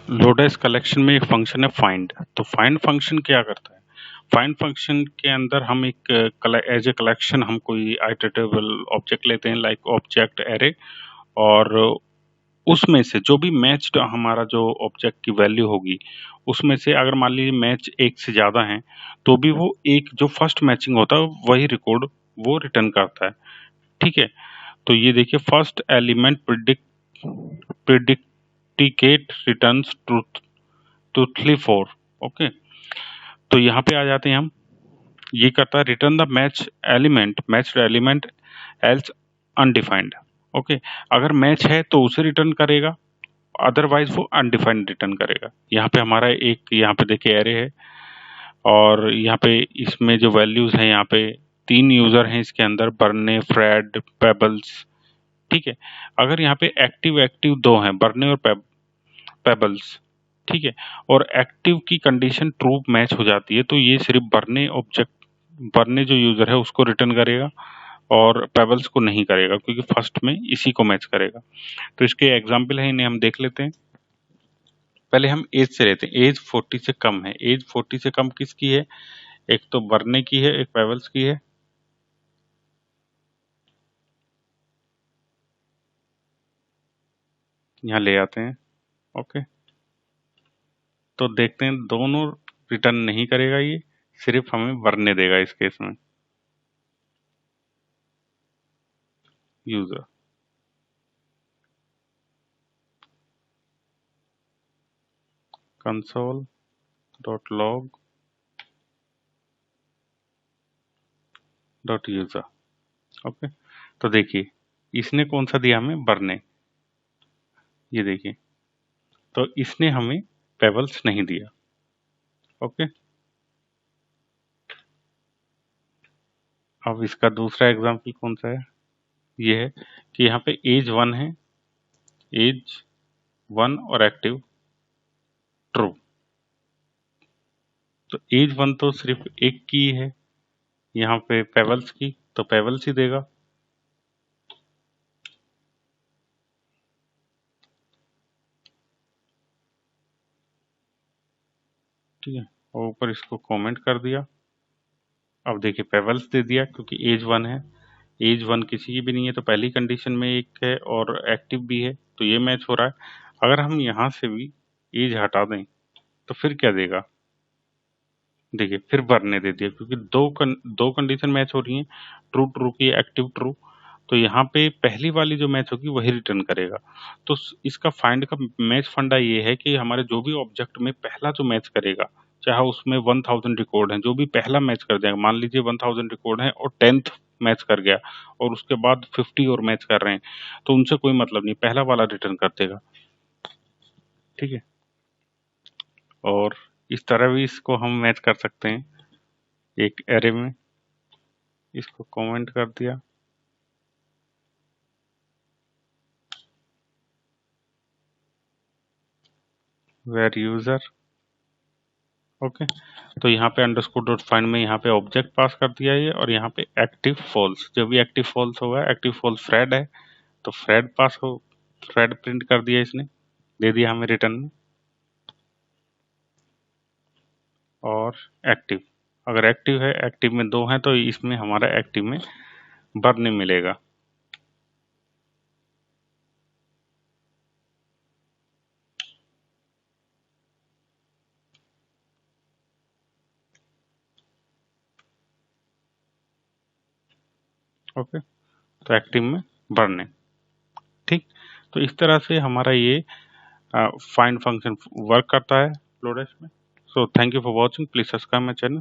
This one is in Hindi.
लोडेस कलेक्शन में एक फंक्शन है फाइंड। तो फाइंड फंक्शन क्या करता है? फाइंड फंक्शन के अंदर हम एक एज ए कलेक्शन हम कोई आइटरेटेबल ऑब्जेक्ट लेते हैं, लाइक ऑब्जेक्ट एरे, और उसमें से जो भी मैच्ड हमारा जो ऑब्जेक्ट की वैल्यू होगी, उसमें से अगर मान लीजिए मैच एक से ज्यादा है, तो भी वो एक जो फर्स्ट मैचिंग होता है वही रिकॉर्ड वो रिटर्न करता है। ठीक है, तो ये देखिए, first element predicate returns truthy for. Okay, तो यहाँ पे आ जाते हैं हम। ये करता है return the matched element else undefined. Okay, अगर मैच है तो उसे रिटर्न करेगा, अदरवाइज वो अनडिफाइंड रिटर्न करेगा। यहाँ पे हमारा एक, यहाँ पे देखिए एरे है, और यहाँ पे इसमें जो वैल्यूज हैं, यहाँ पे 3 यूजर हैं इसके अंदर, बर्ने, फ्रेड, पेबल्स। ठीक है, अगर यहाँ पे एक्टिव एक्टिव 2 हैं, बर्ने और पेबल्स। ठीक है, और एक्टिव की कंडीशन ट्रू मैच हो जाती है, तो ये सिर्फ बरने जो यूजर है उसको रिटर्न करेगा, और पेबल्स को नहीं करेगा, क्योंकि फर्स्ट में इसी को मैच करेगा। तो इसके एग्जाम्पल है, इन्हें हम देख लेते हैं। पहले हम एज से लेते हैं। एज 40 से कम है। एज 40 से कम किसकी है? एक तो बरने की है, एक पेबल्स की है। यहाँ ले आते हैं। ओके, तो देखते हैं, दोनों रिटर्न नहीं करेगा, ये सिर्फ हमें बरने देगा इस केस में। User console dot log dot user. Okay, तो देखिए इसने कौन सा दिया हमें? बरने। ये देखिए, तो इसने हमें पेबल्स नहीं दिया। ओके, अब इसका दूसरा एग्जांपल कौन सा है? ये है कि यहाँ पे एज 1 है, एज 1 और एक्टिव ट्रू। तो एज 1 तो सिर्फ एक की है, यहाँ पे पेबल्स की, तो पेबल्स ही देगा। ठीक है, और ऊपर इसको कमेंट कर दिया। अब देखिए पेबल्स दे दिया, क्योंकि एज 1 है। एज 1 किसी की भी नहीं है, तो पहली कंडीशन में एक है और एक्टिव भी है, तो ये मैच हो रहा है। अगर हम यहाँ से भी एज हटा दें तो फिर क्या देगा? देखिए फिर भरने दे दिया, क्योंकि दो कंडीशन मैच हो रही हैं, ट्रू ट्रू की, एक्टिव ट्रू। तो यहाँ पे पहली वाली जो मैच होगी वही रिटर्न करेगा। तो इसका फाइंड का मैच फंडा ये है कि हमारे जो भी ऑब्जेक्ट में पहला जो मैच करेगा, चाहे उसमें 1000 रिकॉर्ड है, जो भी पहला मैच कर जाएगा, मान लीजिए 1000 रिकॉर्ड है और 10th मैच कर गया, और उसके बाद 50 और मैच कर रहे हैं, तो उनसे कोई मतलब नहीं, पहला वाला रिटर्न कर देगा। ठीक है, और इस तरह भी इसको हम मैच कर सकते हैं एक एरे में। इसको कमेंट कर दिया। Where user. ओके, तो यहाँ पे अंडरस्कोर डॉट फाइंड में यहाँ पे ऑब्जेक्ट पास कर दिया ये, और यहाँ पे एक्टिव फॉल्स, जो भी एक्टिव फॉल्स होगा, एक्टिव फॉल्स फ्रेड है, तो फ्रेड प्रिंट कर दिया इसने, दे दिया हमें रिटर्न में। और एक्टिव, अगर एक्टिव है, एक्टिव में 2 हैं, तो इसमें हमारा एक्टिव में बर्न मिलेगा। ओके, तो एक्टिव में बर्न। ठीक, तो इस तरह से हमारा ये फाइंड फंक्शन वर्क करता है लोडेश में। So thank you for watching, please subscribe my channel.